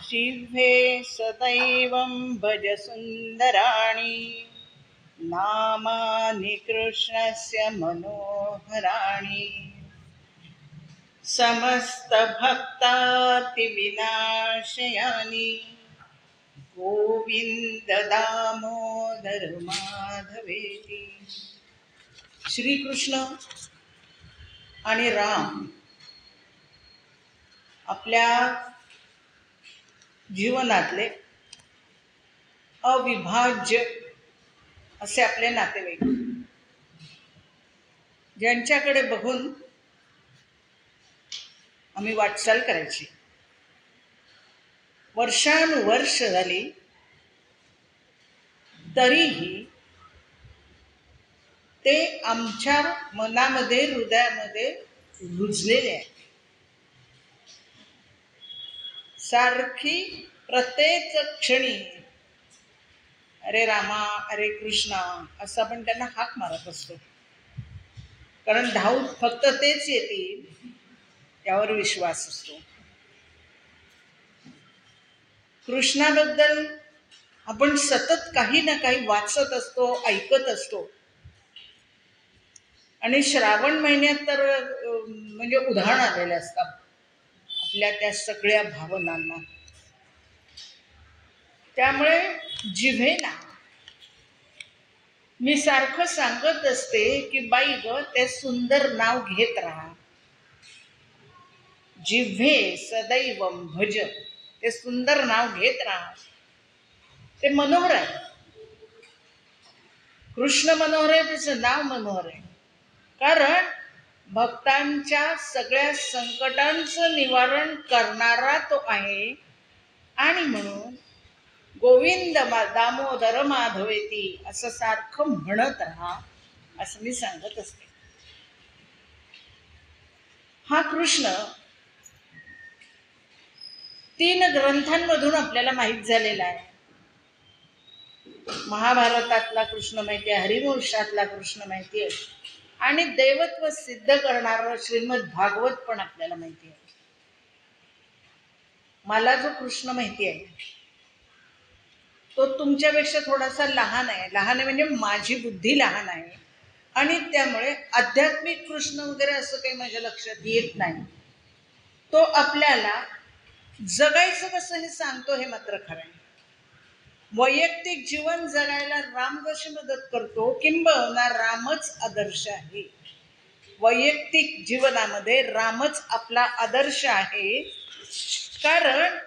जिह्वे सदैवं भज सुन्दराणि नामानि कृष्णस्य मनोहराणि समस्तभक्तातिविनाशयानि गोविंद दामोदर माधवेती. श्रीकृष्ण आणि राम आपल्या जीवनातले अविभाज्य असे आपले नातेवाईक, ज्यांच्याकडे बघून आम्ही वाटचाल करायची. वर्षानुवर्ष झाली तरीही ते आमच्या मनामध्ये, हृदयामध्ये रुजलेले आहे. सारखी प्रत्येक क्षणी अरे रामा, अरे कृष्णा असं आपण त्यांना हाक मारत असतो, कारण धावून फक्त तेच येतील यावर विश्वास असतो. कृष्णाबद्दल आपण सतत काही ना काही वाचत असतो, ऐकत असतो. आणि श्रावण महिन्यात तर म्हणजे उधाण आलेले असतात आपल्या त्या सगळ्या भावनांना. त्यामुळे जिव्हेला मी सारखं सांगत असते की बाई ग, ते सुंदर नाव घेत राहा. जिव्हे सदैवम भज, ते सुंदर नाव घेत राहा. ते मनोहर आहे. कृष्ण मनोहर आहे, त्याचं नाव मनोहर आहे. कारण भक्तांच्या सगळ्या संकटांचं निवारण करणारा तो आहे. आणि म्हणून गोविंद दामोदर माधवेती असं सारखं म्हणत राहा असं मी सांगत असते. हा कृष्ण 3 ग्रंथांमधून आपल्याला माहीत झालेला आहे. महाभारतातला कृष्ण माहिती आहे, हरिवंशातला कृष्ण माहिती आहे, आणि देवत्व सिद्ध करणारं श्रीमद भागवत पण आपल्याला माहिती आहे. मला जो कृष्ण माहिती आहे तो तुमच्यापेक्षा थोडासा लहान आहे. लहान आहे म्हणजे माझी बुद्धी लहान आहे, आणि त्यामुळे आध्यात्मिक कृष्ण वगैरे असं काही माझ्या लक्षात येत नाही. तो आपल्याला जगायचं कसं हे सांगतो, हे मात्र खरं आहे. वैयक्तिक जीवन जगायला राम जशी मदत करतो, किंबहुना रामच आदर्श आहे. वैयक्तिक जीवनामध्ये रामच आपला आदर्श आहे. कारण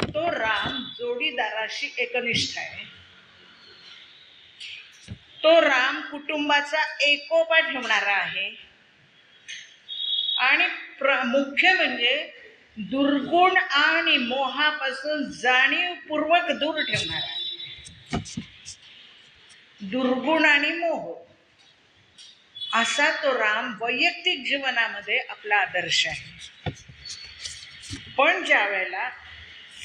तो राम जोडीदाराशी एकनिष्ठ आहे. तो राम कुटुंबाचा एकोपा ठेवणारा आहे. आणि मुख्य म्हणजे दुर्गुण आणि मोहापासून जाणीवपूर्वक दूर ठेवणारा आहे. दुर्गुण आणि मोह असा तो राम वैयक्तिक जीवनामध्ये आपला आदर्श आहे. पण ज्या वेळेला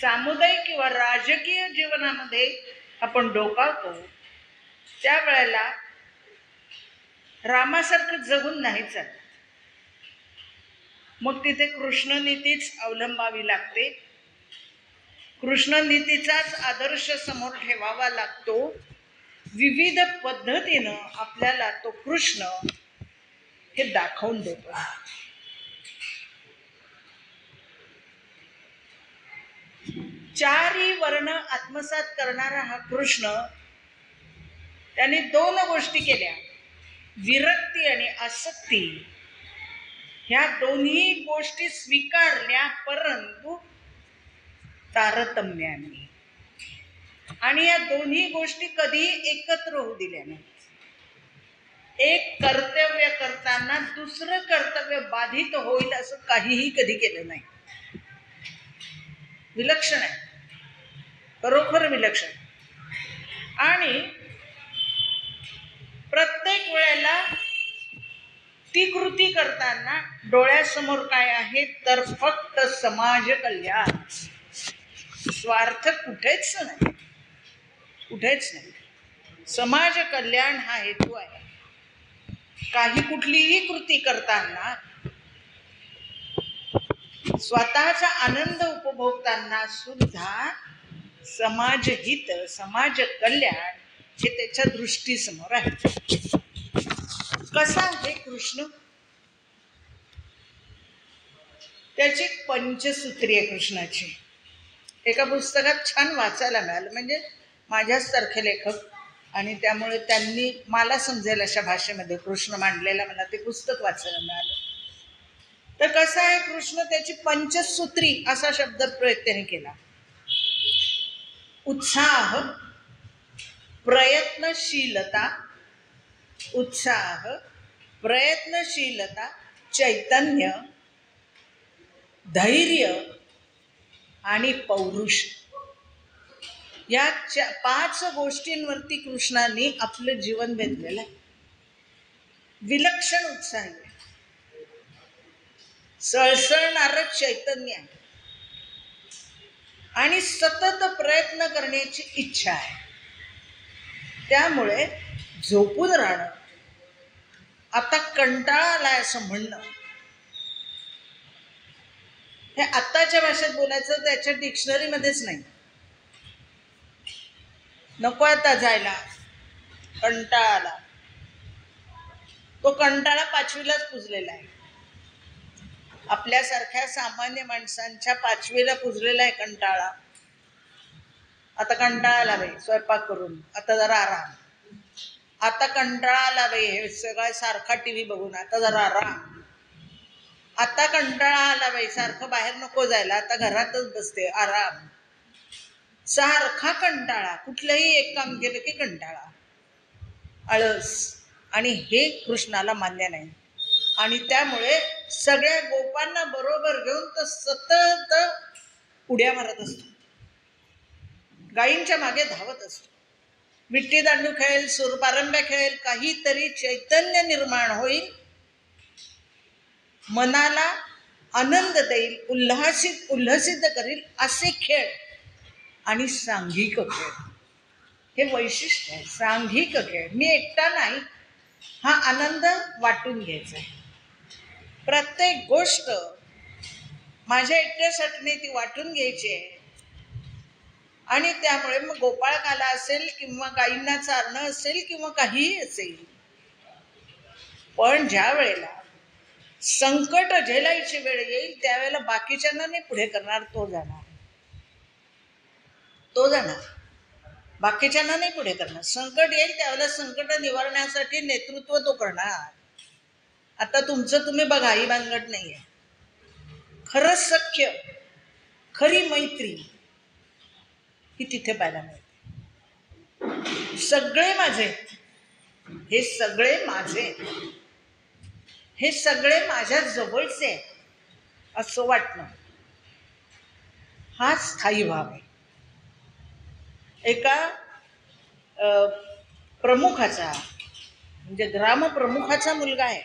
सामुदायिक किंवा राजकीय जीवनामध्ये आपण डोकावतो, त्यावेळेला रामासारखं जगून नाही चालत. मग तिथे कृष्णनीतीच अवलंबावी लागते. कृष्णनीतीचाच आदर्श समोर ठेवावा लागतो. विविध पद्धतीनं आपल्याला तो कृष्ण हे दाखवून देतो. चारही वर्ण आत्मसात करणारा हा कृष्ण, त्याने 2 गोष्टी केल्या, विरक्ती आणि आसक्ती. ह्या दोन्ही गोष्टी स्वीकारल्या, परंतु तारतम्याने. आणि या दोन्ही गोष्टी कधीही एकत्र होऊ दिल्या नाही. एक कर्तव्य करताना दुसरं कर्तव्य बाधित होईल असं काहीही कधी केलं नाही. विलक्षण आहे, खरोखर विलक्षण. आणि प्रत्येक वेळेला ती कृती करताना डोळ्यासमोर काय आहे, तर फक्त समाज कल्याण. स्वार्थ कुठेच नाही, कुठेच नाही. समाज कल्याण हा हेतू आहे. काही कुठलीही कृती करताना स्वतःचा आनंद उपभोगताना सुद्धा समाजहित, समाज कल्याण हे त्याच्या दृष्टीसमोर आहे. कसा आहे कृष्ण? त्याची पंचसूत्री आहे कृष्णाची. एका पुस्तकात छान वाचायला मिळालं, म्हणजे माझ्यासारखे लेखक, आणि त्यामुळे त्यांनी मला समजेल अशा भाषेमध्ये कृष्ण मांडलेला मला ते पुस्तक वाचायला मिळालं. तर कसं आहे कृष्ण? त्याची पंचसूत्री असा शब्द प्रयोग त्याने केला. उत्साह, प्रयत्नशीलता, उत्साह, प्रयत्नशीलता, चैतन्य, धैर्य आणि पौरुष, या 5 गोष्टींवरती कृष्णाने आपलं जीवन बेतलेलं आहे. विलक्षण उत्साह आहे, सळसळणारं चैतन्य आहे आणि सतत प्रयत्न करण्याची इच्छा आहे. त्यामुळे झोपून राहणं, आता कंटाळा आलाय असं म्हणणं, हे आत्ताच्या भाषेत बोलायचं त्याच्या डिक्शनरीमध्येच नाही. नको आता जायला, कंटाळा आला, तो कंटाळा 5वीलाच पुजलेला आहे. आपल्यासारख्या सामान्य माणसांच्या 5वीला पुजलेला आहे कंटाळा. आता कंटाळा आला बाई स्वयंपाक करून, आता जरा आराम. आता कंटाळा आला बाई हे सगळं सारखा टीव्ही बघून, आता जरा आराम. आता कंटाळा आला बाई सारखं बाहेर नको जायला, आता घरातच बसते, आराम. सारखा कंटाळा, कुठलंही एक काम केलं की कंटाळा, आळस. आणि हे कृष्णाला मान्य नाही. आणि त्यामुळे सगळ्या गोपांना बरोबर घेऊन तो सतत उड्या मारत असतो, गायींच्या मागे धावत असतो. विट्टी दांडू खेळेल, सूरपारंब्या खेळेल, काहीतरी चैतन्य निर्माण होईल, मनाला आनंद देईल, उल्हसित करील असे खेळ आणि सांघिक खेळ. हे वैशिष्ट्य आहे, सांघिक खेळ. मी एकटा नाही, हा आनंद वाटून घ्यायचा आहे. प्रत्येक गोष्ट माझ्या एकट्यासाठी नाही, ती वाटून घ्यायची आहे. आणि त्यामुळे मग गोपाळकाला असेल किंवा गायींना चारणं असेल किंवा काहीही असेल, पण ज्या वेळेला संकट झेलायची वेळ येईल त्यावेळेला बाकीच्यांना नाही पुढे करणार, तो जाणार, बाकीच्यांना नाही पुढे करणार. संकट येईल त्यावेळेला संकट निवारण्यासाठी नेतृत्व तो करणार. आता तुमचं तुम्ही बघा, ही भानगड नाहीये. खरं सख्य, खरी मैत्री ही तिथे पाहायला मिळते. सगळे माझे, हे सगळे माझे, हे सगळे माझ्या जवळचे आहेत असं वाटणं, हा स्थायी भाव आहे. एका प्रमुखाचा, म्हणजे ग्रामप्रमुखाचा मुलगा आहे,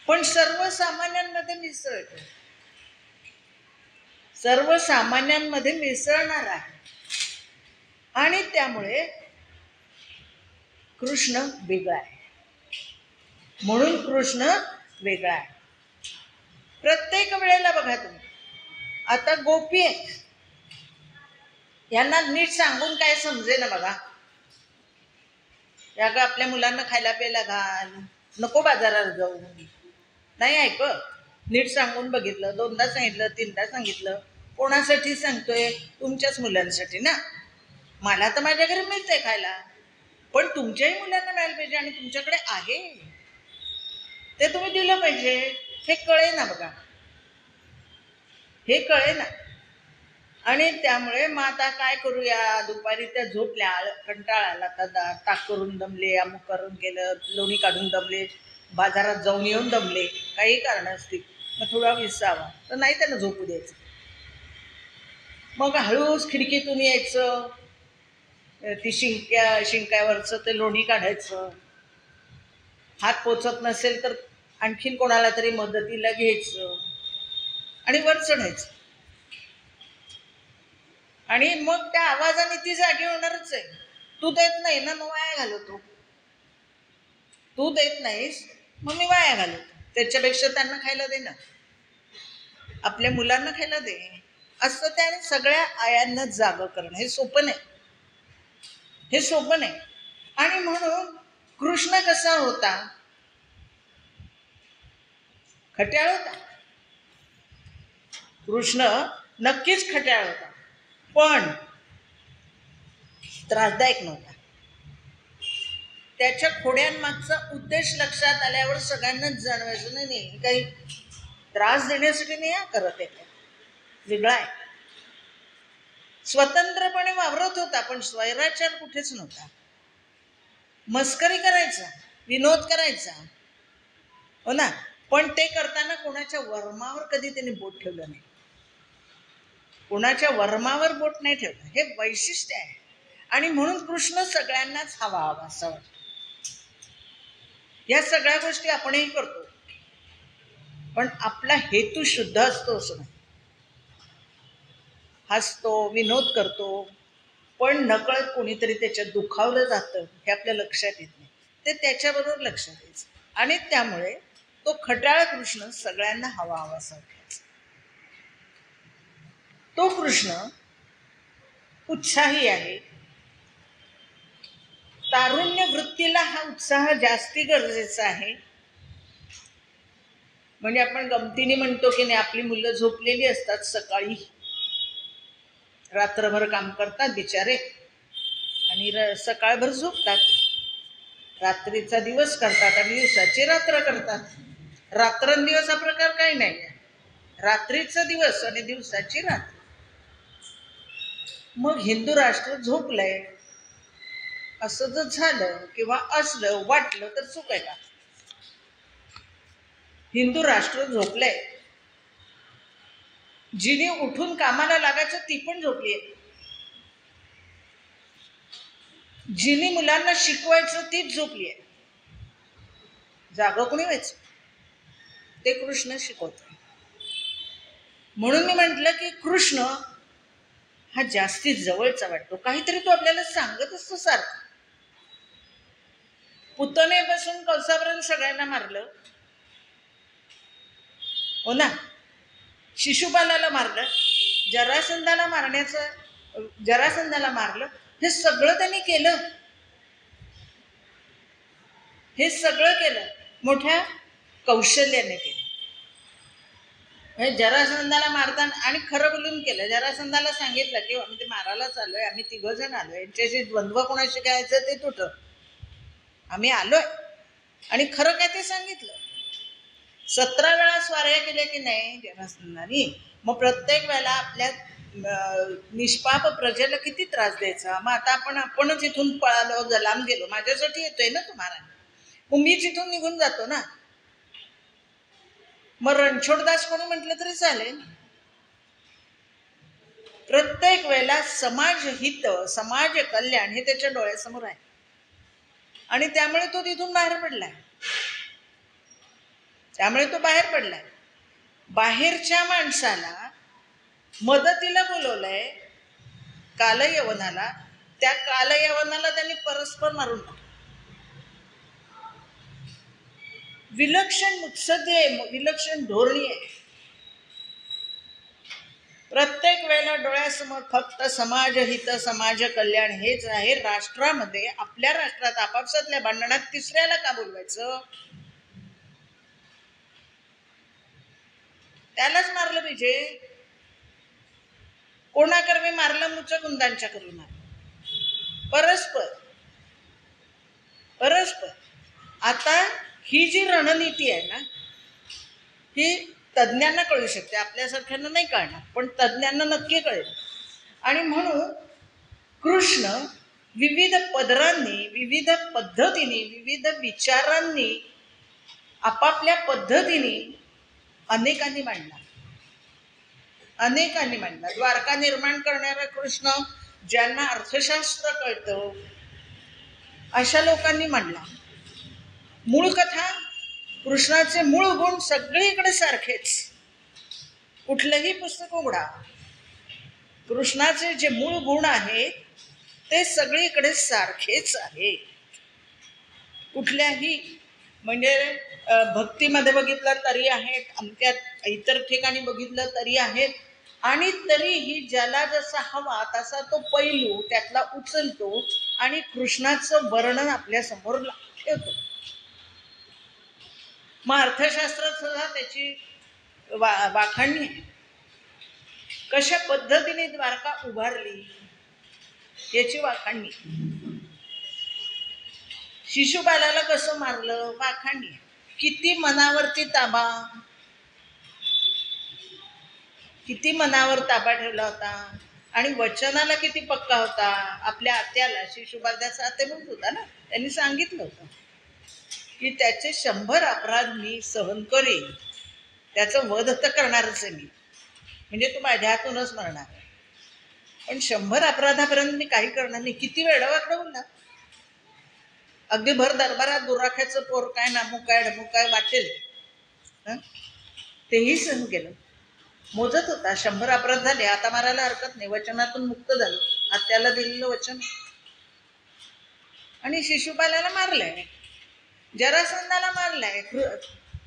पण सर्वसामान्यांमध्ये मिसळतो, सर्वसामान्यांमध्ये मिसळणार आहे. आणि त्यामुळे कृष्ण वेगळा आहे, म्हणून कृष्ण वेगळा आहे. प्रत्येक वेळेला बघा तुम्ही, आता गोपी आहेत, यांना नीट सांगून काय समजे ना बघा. या ग आपल्या मुलांना खायला प्यायला घाल, नको बाजारात जाऊ, नाही ऐकत. नीट सांगून बघितलं, 2दा सांगितलं, 3दा सांगितलं. कोणासाठी सांगतोय? तुमच्याच मुलांसाठी ना. मला तर माझ्या घरी मिळतंय खायला, पण तुमच्याही मुलांना मिळायला पाहिजे आणि तुमच्याकडे आहे ते तुम्ही दिलं पाहिजे. हे कळे ना बघा, हे कळे ना. आणि त्यामुळे मग आता काय करूया, दुपारी त्या झोपल्या, कंटाळा आला, आता ताक करून दमले, अमुक करून केलं, लोणी काढून दमले, बाजारात जाऊन येऊन दमले, काही कारण असतील, मग थोडा विसावा, तर नाही त्यांना झोपू द्यायचं. मग हळूच खिडकीतून यायचं, ती शिंक्यावरचं ते लोणी काढायचं, हात पोचत नसेल तर आणखीन कोणाला तरी मदतीला घ्यायचं आणि वर चढायचं. आणि मग त्या आवाजाने ती जागी होणारच आहे. तू देत नाही ना, मग वाया घालवतो. तू देत नाहीस, मग मी वाया घालवतो. त्याच्यापेक्षा त्यांना खायला दे ना. आपल्या मुलांना खायला दे, असं त्याने सगळ्या आयांना जागं करणं हे सोपं नाही, हे सोपं नाही. आणि म्हणून कृष्ण कसा होता? खट्याळ होता. कृष्ण नक्कीच खट्याळ होता, पण त्रासदायक नव्हता. त्याच्या खोड्यांमागचा उद्देश लक्षात आल्यावर सगळ्यांनाच जाणवायचं नाही काही त्रास देण्यासाठी नाही करत आहे, वेगळा आहे. स्वतंत्रपणे वावरत होता, पण स्वैराचार कुठेच नव्हता. मस्करी करायचा, विनोद करायचा, हो ना, पण ते करताना कोणाच्या वर्मावर कधी त्यांनी बोट ठेवलं नाही. कोणाच्या वर्मावर बोट नाही ठेवलं, हे वैशिष्ट्य आहे. आणि म्हणून कृष्ण सगळ्यांनाच हवा असं वाटतं. या सगळ्या गोष्टी आपणही करतो, पण आपला हेतू शुद्ध असतो असं नाही. हसतो, विनोद करतो, पण नकळत कोणीतरी त्याच्यात दुखावलं जातं हे आपल्या लक्षात येत नाही. ते त्याच्याबरोबर लक्षात यायचं. आणि त्यामुळे तो खट्याळ कृष्ण सगळ्यांना हवासा वाटायचा. तो कृष्ण उत्साही आहे. तारुण्य वृत्तीला हा उत्साह जास्ती गरजेचा आहे. म्हणजे आपण गमतीने म्हणतो की नाही, आपली मुलं झोपलेली असतात, सकाळी रात्रभर काम करतात बिचारे आणि सकाळभर झोपतात. रात्रीचा दिवस करतात आणि दिवसाची रात्र करतात. रात्रंदिवस हा प्रकार काही नाही, रात्रीचा दिवस आणि दिवसाची रात्र. मग हिंदू राष्ट्र झोपलंय असं जर झालं किंवा असलं वाटलं तर चूक आहे का? हिंदू राष्ट्र झोपलंय. जिने उठून कामाला लागायचं ती पण झोपलीये. जिने मुलांना शिकवायचं तीच झोपलीये. जागं कोणी व्हायचं? ते कृष्ण शिकवतो. म्हणून मी म्हटलं की कृष्ण हा जास्तीत जवळचा वाटतो. काहीतरी तो आपल्याला सांगत असतो सारखं. पुतनेपासून कौसापर्यंत सगळ्यांना मारलं, हो ना, शिशुपालाला मारलं, जरासंधाला मारलं. हे सगळं त्यांनी केलं. हे सगळं केलं मोठ्या कौशल्याने केलं. जरासंधाला मारताना आणि खरं बोलून केलं. जरासंधाला सांगितलं की आम्ही ते मारायला चाललोय, आम्ही 3 जण आलोय, यांच्याशी द्वंद्व कोणाशी घ्यायचं ते तुट, आम्ही आलोय. आणि खरं काय ते सांगितलं. 17 वेळा स्वाऱ्या केल्या की नाही जरासंधानी. मग प्रत्येक वेळेला आपल्या निष्पाप प्रजेला किती त्रास द्यायचा. मग आता आपणच इथून पळालो, लांब गेलो, माझ्यासाठी येतोय ना तुम्हाला, मग मीच इथून निघून जातो ना. मग रणछोडदास कोणी म्हटलं तरी चालेल. प्रत्येक वेळेला समाज हित, समाज कल्याण हे त्याच्या डोळ्यासमोर आहे. आणि त्यामुळे तो तिथून बाहेर पडलाय. बाहेरच्या माणसाला मदतीला बोलवलंय, कालयवनाला. त्या कालयवनाला त्यांनी परस्पर मारून टाकलं. विलक्षण मुत्सद्दी आहे, विलक्षण धोरणी आहे. प्रत्येक वेळेला डोळ्यासमोर फक्त समाज हित, समाज कल्याण हेच आहे. राष्ट्रामध्ये, आपल्या राष्ट्रात आपापसातल्या भांडणात तिसऱ्याला का बोलवायचं? त्यालाच मारलं पाहिजे. कोणाकरवी मारलं? मुचकुंदांच्या करून मारलं. परस्पर. आता ही जी रणनीती आहे ना, ही तज्ज्ञांना कळू शकते, आपल्यासारख्यांना नाही कळणार, पण तज्ज्ञांना नक्की कळेल. आणि म्हणून कृष्ण विविध पदरांनी, विविध पद्धतीने, विविध विचारांनी, आपापल्या पद्धतीने अनेकांनी मांडला. द्वारका निर्माण करणारा कृष्ण ज्यांना अर्थशास्त्र कळतं अशा लोकांनी मांडला. मूळ कथा, कृष्णाचे मूळ गुण सगळीकडे सारखेच. कुठलंही पुस्तक उघडा, कृष्णाचे जे मूळ गुण आहेत ते सगळीकडे सारखेच आहे. कुठल्याही म्हणजे भक्तीमध्ये बघितलं तरी आहेत, अमक्यात इतर ठिकाणी बघितलं तरी आहेत, आणि तरीही ज्याला जसा हवा तसा तो पैलू त्यातला उचलतो आणि कृष्णाचं वर्णन आपल्या समोर ठेवतो. मग अर्थशास्त्रात सुद्धा त्याची वाखाणणी आहे. कशा पद्धतीने द्वारका उभारली याची वाखाणणी. शिशुपालाला कसं मारलं वाखाणणी. किती मनावरती ताबा, किती मनावर ताबा ठेवला होता आणि वचनाला किती पक्का होता. आपल्या आत्याला, शिशुपालाचा आत्याभाऊ होता ना, त्यांनी सांगितलं होतं की त्याचे 100 अपराध मी सहन करेन, त्याचं वध तर करणारच आहे मी, म्हणजे तू माझ्या हातूनच मरणार, पण 100 अपराधापर्यंत मी काही करणार नाही. किती वेडावाकडं बोलला. अगदी भर दरबारात दुराख्याचं पोर काय नामू काय ढमू काय वाटेल तेही सहन केलं. मोजत होता. 100 अपराध झाले, आता मारायला हरकत नाही, वचनातून मुक्त झालो, आत्याला दिलेलं वचन. आणि शिशुपालाला मारलंय, जरासंधाला मारलाय.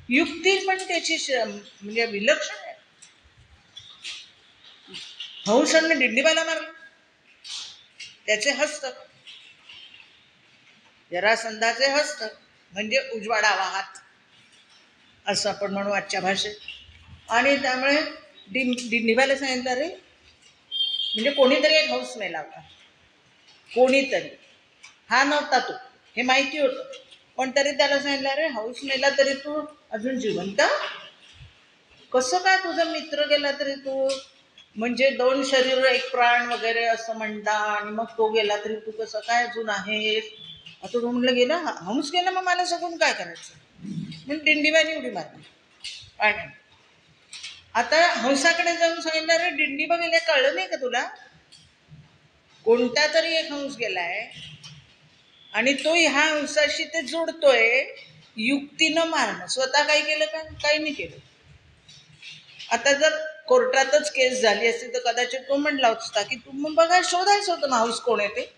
युक्ती पण त्याची म्हणजे विलक्षण आहे. हंसाने डिंडीबाला मारलं, त्याचे हस्तक, जरासंधाचे हस्तक म्हणजे उजवाडावा हात असं आपण म्हणू आजच्या भाषेत. आणि त्यामुळे डिंडीबाला सांगितलं रे, म्हणजे कोणीतरी एक हौस मेला होता, कोणीतरी, हा नव्हता तो, हे माहिती होतं, पण तरी त्याला सांगितलं रे हौस मेला तरी तू अजून जिवंत, कसं काय तुझा मित्र गेला तरी तू, म्हणजे 2 शरीर 1 प्राण वगैरे असं म्हणता, आणि मग तो गेला तरी तू कसं काय अजून आहेस. आता तो म्हणलं गेला, हंस गेला, मग मला सगून काय करायचं, म्हणून दिंडीबाने उडी मारली. आणि आता हंसाकडे जाऊन सांगितलं रे दिंडीबा गेल्या, कळलं नाही का तुला, कोणता तरी एक हंस गेलाय आणि तो ह्या हंसाशी ते जोडतोय, युक्तीनं मारणं. स्वतः काही केलं का, काही नाही केलं. आता जर कोर्टातच केस झाली असती तर कदाचित तो म्हणला असता की तू मग बघा शोधायचं होतं ना हौस कोण आहे ते,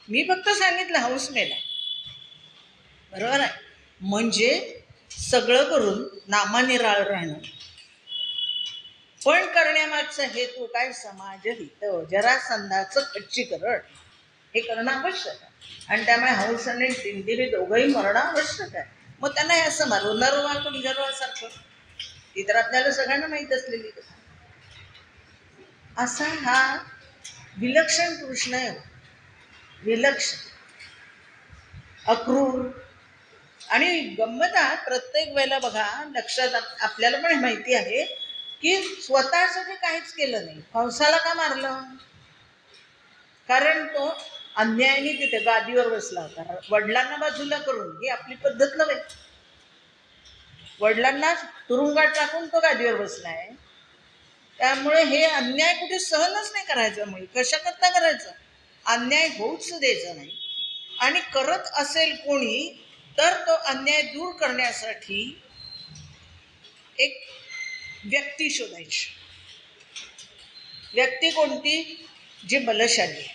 मी फक्त सांगितलं हौस मेला, बरोबर आहे. म्हणजे सगळं करून नामानिराळ राहणं, पण करण्यामागचा हेतू काय, समाजहित, जरासंधाचं खच्चीकरण हे करणं आवश्यक आहे. आणि त्यामुळे हंस आणि दिंडीबी दोघंही मरणं आवश्यक आहे. मग त्यांना हे असं मारू नरवा कुंजरवासारखं, ती तर आपल्याला सगळ्यांना माहीत असलेली. असा हा विलक्षण कृष्ण आहे, विलक्षण, अक्रूर. आणि गंमत प्रत्येक वेळेला बघा लक्षात आपल्याला पण माहिती आहे की स्वतःसाठी काहीच केलं नाही. कंसाला का मारलं, कारण तो अन्यायाने तिथे गादीवर बसला होता, वडिलांना बाजूला करून. ही आपली पद्धत नव्हे, वडिलांना तुरुंगात टाकून तो गादीवर बसलाय, त्यामुळे हे अन्याय कुठे सहनच नाही करायचं. मुळे कशा करता करायचं, अन्याय होऊच द्यायचं नाही. आणि करत असेल कोणी तर तो अन्याय दूर करण्यासाठी एक व्यक्ती शोधायची. व्यक्ती कोणती, जी बलशाली आहे,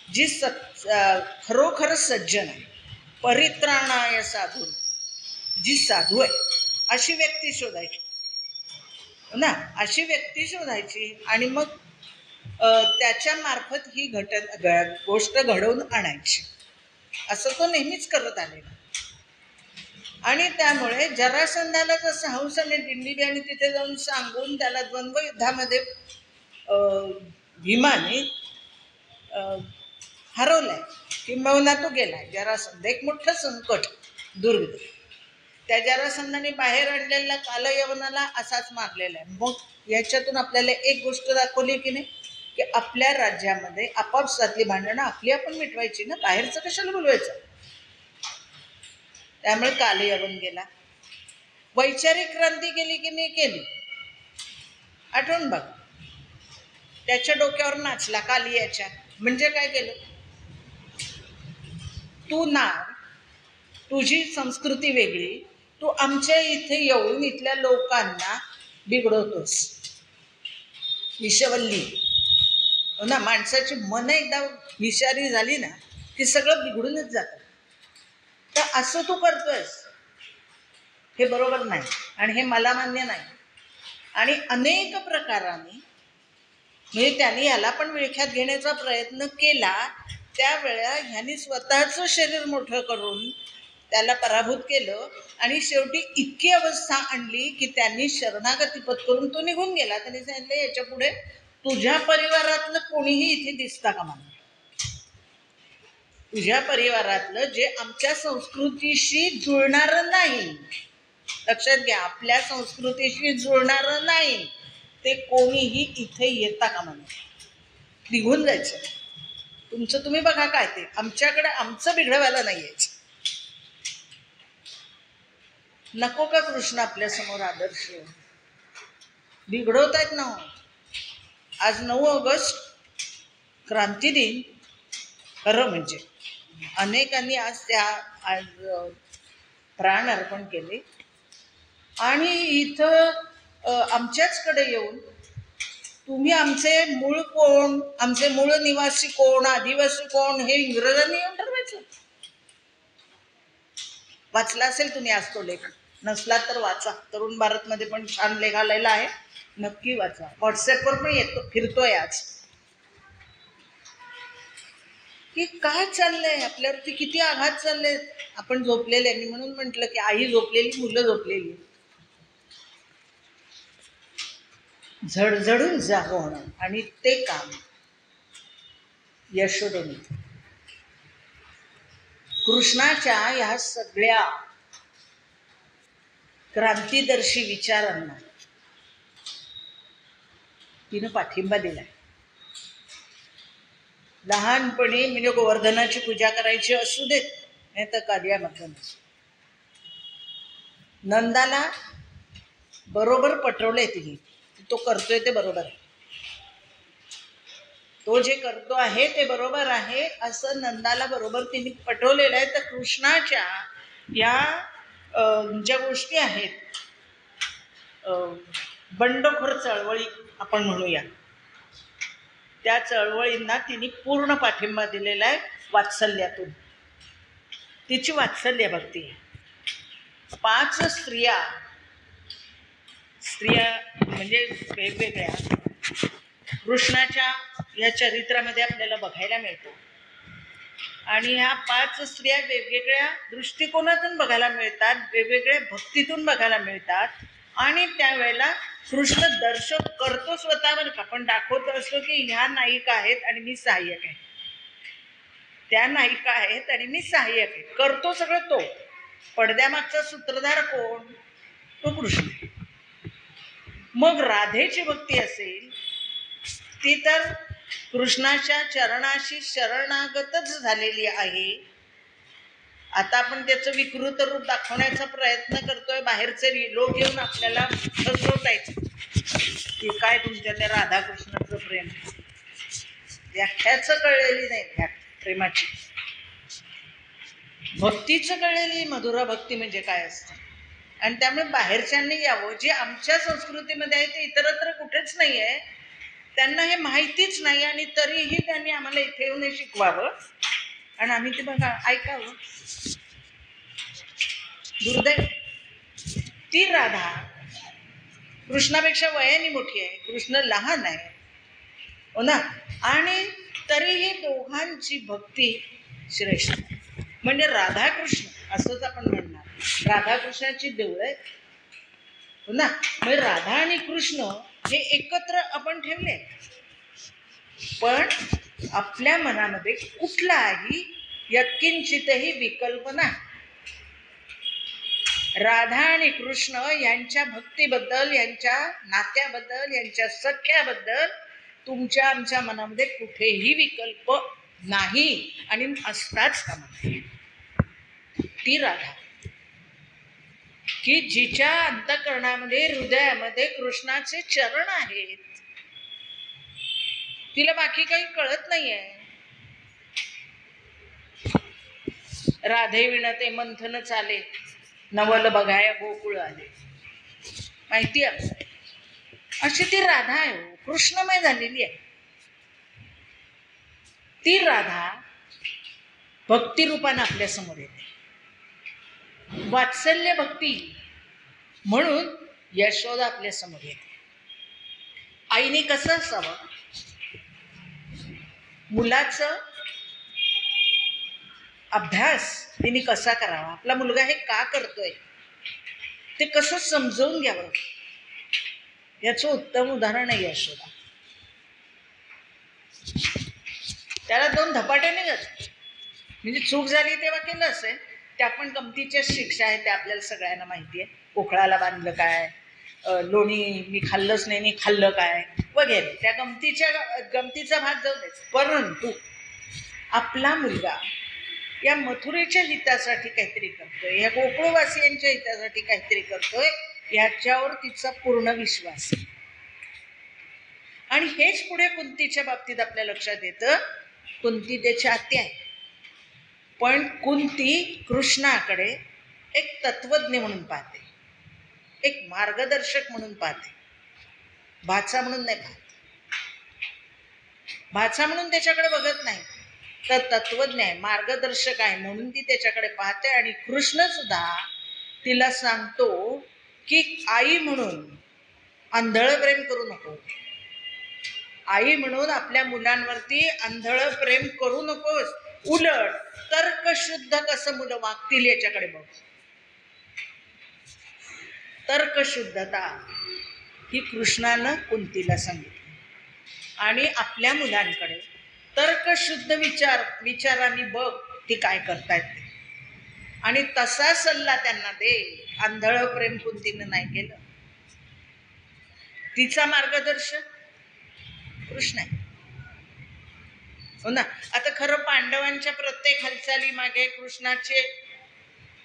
जी खरोखर सज्जन आहे, परित्राणाय साधू, जी साधू आहे, अशी व्यक्ती शोधायची ना, अशी व्यक्ती शोधायची. आणि मग त्याच्या मार्फत ही गोष्ट घडवून आणायची, असं तो नेहमीच करत आलेला. आणि त्यामुळे जरासंधाला जसं हंस आणि दिंडीबी आणि तिथे जाऊन सांगून त्याला द्वंद्व युद्धामध्ये भीमाने हरवलाय, किंबहुना तो गेलाय. जरासंध एक मोठं संकट दुर्ग, त्या जरासंधाने बाहेर आणलेला कालयवनाला असाच मारलेला आहे. मग याच्यातून आपल्याला एक गोष्ट दाखवली की नाही, की आपल्या राज्यामध्ये आपापसातली भांडणं आपली आपण मिटवायची ना, बाहेरचं कशाला बोलवायचं. त्यामुळे कालयवन गेला. वैचारिक क्रांती केली की नाही केली, आठवण बघ, त्याच्या डोक्यावर नाचला कालियाच्या. म्हणजे काय केलं, तू नार, तुझी संस्कृती वेगळी, तू आमच्या इथे येऊन इथल्या लोकांना बिघडवतोस. विषवल्ली ना, माणसाची मन एकदा विषारी झाली ना की सगळं बिघडूनच जातं. तर असं तू करतोयस हे बरोबर नाही आणि हे मला मान्य नाही. आणि अनेक प्रकाराने म्हणजे त्यांनी याला पण विळख्यात घेण्याचा प्रयत्न केला. त्यावेळेला ह्यांनी स्वतःचं शरीर मोठं करून त्याला पराभूत केलं आणि शेवटी इतकी अवस्था आणली की त्यांनी शरणागती पत्करून तो निघून गेला. त्यांनी सांगितलं याच्या पुढे तुझ्या परिवारातलं कोणीही इथे दिसता कामा नये. तुझ्या परिवारातलं जे आमच्या संस्कृतीशी जुळणारं नाही, लक्षात घ्या, आपल्या संस्कृतीशी जुळणारं नाही ते कोणीही इथे येता कामा नये, निघून जायचं. तुमचं तुम्ही बघा काय ते, आमच्याकडे आमचं बिघडवायला नाही यायचं. नको का कृष्ण आपल्या समोर आदर्श बिघडवत आहेत ना. आज 9 ऑगस्ट क्रांती दिन, खरं म्हणजे अनेकांनी आज आज प्राण अर्पण केले आणि इथं आमच्याचकडे येऊन तुम्ही आमचे मूळ कोण, आमचे मूळ निवासी कोण, आदिवासी कोण हे इंग्रजांनी येऊन ठरवायचं. वाचला असेल तुम्ही आज तो लेख, नसला तर वाचा. तरुण भारतमध्ये पण छान लेख आलेला आहे, नक्की वाचा. व्हॉट्सअपवर पण येतो, फिरतोय आज की काय चाललंय आपल्यावरती, किती आघात चालले. आपण झोपलेले, मी म्हणून म्हटलं की आई झोपलेली, मुलं झोपलेली, झडझडून जागवणं आणि ते काम यशोदनी कृष्णाच्या ह्या सगळ्या क्रांतिदर्शी विचारांना तिनं पाठिंबा दिलाय. लहानपणी म्हणजे गोवर्धनाची पूजा करायची असू देत, नाही तर कार्यामध्ये नसू. नंदाला बरोबर पटवलंय तिने, तो करतोय ते बरोबर आहे, तो जे करतो आहे ते बरोबर आहे असं नंदाला बरोबर तिने पटवलेलं आहे. तर कृष्णाच्या या ज्या गोष्टी आहेत, बंडखोर चळवळी आपण म्हणूया, त्या चळवळींना तिने पूर्ण पाठिंबा दिलेला आहे वात्सल्यातून. तिची वात्सल्य भक्ती आहे. 5 स्त्रिया म्हणजे वेगवेगळ्या कृष्णाच्या या चरित्रामध्ये आपल्याला बघायला मिळतात. आणि ह्या 5 स्त्रिया वेगवेगळ्या दृष्टिकोनातून बघायला मिळतात, वेगवेगळ्या भक्तीतून बघायला मिळतात. आणि त्यावेळेला कृष्ण दर्शक करतो स्वतःवर का, पण दाखवत असतो की ह्या नायिका आहेत आणि मी सहाय्यक आहे, त्या नायिका आहेत आणि मी सहाय्यक आहे, करतो सगळं तो. पडद्यामागचा सूत्रधार कोण, तो कृष्ण. मग राधेची भक्ती असेल ती तर कृष्णाच्या चरणाशी शरणागतच झालेली आहे. आता आपण त्याचं विकृत रूप दाखवण्याचा प्रयत्न करतोय, बाहेरचे लोक येऊन आपल्याला फसवतायचं की काय तुमच्या त्या राधाकृष्णाचं प्रेम, व्याख्याचं कळलेली नाही त्या प्रेमाची. भक्तीचं कळलेली मधुरा भक्ती म्हणजे काय असतं. आणि त्यामुळे बाहेरच्यांनी यावं, जे आमच्या संस्कृतीमध्ये आहे ते इतरत्र कुठेच नाही आहे, त्यांना हे माहितीच नाही आणि तरीही त्यांनी आम्हाला इथे येऊन हे शिकवावं आणि आम्ही ते बघा ऐकावं. दुर्दैव. ती राधा कृष्णापेक्षा वयाने मोठी आहे, कृष्ण लहान आहे, हो ना, आणि तरीही दोघांची भक्ती श्रेष्ठ. म्हणजे राधाकृष्ण असंच आपण म्हणणार, राधाकृष्णाची देवळं आहेत, हो ना. म्हणजे राधा आणि कृष्ण हे एकत्र आपण ठेवले, पण आपल्या मनामध्ये कुठलाही यत्किंचितही विकल्प नाही. राधा आणि कृष्ण यांच्या भक्तीबद्दल, यांच्या नात्याबद्दल, यांच्या सख्याबद्दल तुमच्या आमच्या मनामध्ये कुठेही विकल्प नाही आणि असताच कामा नये. ती राधा की जिच्या अंतःकरणामध्ये, हृदयामध्ये कृष्णाचे चरण आहेत, तिला बाकी काही कळत नाहीये. राधे विण ते मंथन चाले, नवल बघाया गोकुळ आले, माहिती आहे. अशी ती राधा आहे, कृष्णमय झालेली आहे. ती राधा भक्तिरूपानं आपल्या समोर येते. वात्सल्य भक्ती म्हणून यशोदा आपल्या समोर येते. आईने कसं असावं, मुलाचं अभ्यास तिने कसा करावा, आपला मुलगा हे का करतोय ते कसं समजवून घ्यावं, याचं उत्तम उदाहरण आहे यशोदा. त्याला 2 धपाटे निघत, म्हणजे चूक झाली तेव्हा केलं असेल, त्या पण गमतीच्या शिक्षा आहे, त्या आपल्याला सगळ्यांना माहिती आहे. कोकळाला बांधलं काय, लोणी मी खाल्लंच नाही खाल्लं काय वगैरे, त्या गमतीचा भाग जाऊ द्यायचा. परंतु आपला मुलगा या मथुरेच्या हितासाठी काहीतरी करतोय, या गोकुळवासियांच्या हितासाठी काहीतरी करतोय, याच्यावर तिचा पूर्ण विश्वास आहे. आणि हेच पुढे कुंतीच्या बाबतीत आपल्या लक्षात येतं. कुंती त्याची आत्या आहे, पण कुंती कृष्णाकडे एक तत्वज्ञ म्हणून पाहते, एक मार्गदर्शक म्हणून पाहते, भाचा म्हणून नाही पाहत. भाचा म्हणून त्याच्याकडे बघत नाही, तर तत्वज्ञ आहे, मार्गदर्शक आहे म्हणून ती त्याच्याकडे पाहते. आणि कृष्ण सुद्धा तिला सांगतो की आई म्हणून आंधळ प्रेम करू नको, आई म्हणून आपल्या मुलांवरती आंधळ प्रेम करू नकोस, उलट तर्कशुद्ध कसं मुलं वागतील याच्याकडे बघ. तर्कशुद्धता ही कृष्णानं कुंतीला सांगितली. आणि आपल्या मुलांकडे तर्कशुद्ध विचारांनी बघ ती काय करतायत ते, आणि तसा सल्ला त्यांना दे. आंधळ प्रेम कुंतीनं नाही केलं. तिचा मार्गदर्शक कृष्ण आहे, हो ना. आता खरं पांडवांच्या प्रत्येक हालचाली मागे कृष्णाचे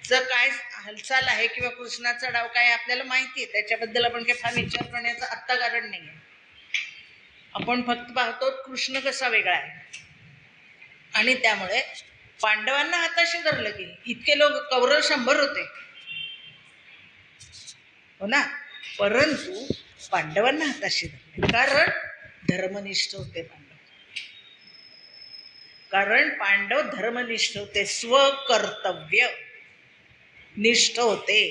काय हालचाल आहे किंवा कृष्णाचा डाव काय आपल्याला माहिती आहे, त्याच्याबद्दल आपण काही फार विचार करण्याचं आत्ता कारण नाही आहे. आपण फक्त पाहतो कृष्ण कसा वेगळा आहे. आणि त्यामुळे पांडवांना हाताशी धरलं की इतके लोक, कौरव 100 होते, हो ना, परंतु पांडवांना हाताशी धरले कारण धर्मनिष्ठ होते पांडव. कारण पांडव धर्मनिष्ठ होते, स्वकर्तव्य निष्ठ होते.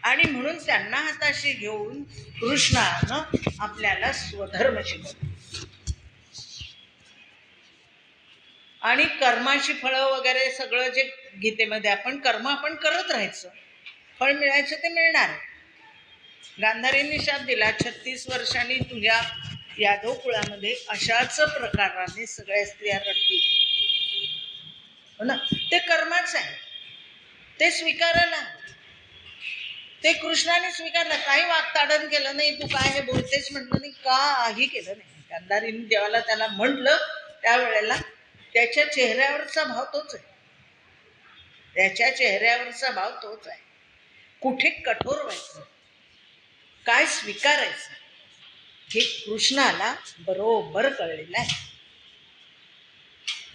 आणि म्हणून त्यांना हाताशी घेऊन कृष्णानं आपल्याला स्वधर्म शिकवला. आणि कर्माची फळं वगैरे सगळं जे गीतेमध्ये आपण करत राहायचं, फळ मिळायचं ते मिळणार. गांधारींनी शाप दिला, 36 वर्षांनी तुझ्या यादव कुळामध्ये अशाच प्रकाराने सगळ्या स्त्रिया रडतील, हो ना. ते कर्माच आहे, ते स्वीकारायला, ते कृष्णाने स्वीकारलं. काही वागताडण केलं नाही, तू काय हे बोलतेच म्हटलं नाही, काही केलं नाही. गांधारींनी देवाला त्याला म्हटलं त्यावेळेला त्याच्या चेहऱ्यावरचा भाव तोच आहे, त्याच्या चेहऱ्यावरचा भाव तोच आहे. कुठे कठोर व्हायचं, काय स्वीकारायचं, हे कृष्णाला बरोबर कळलेलं आहे.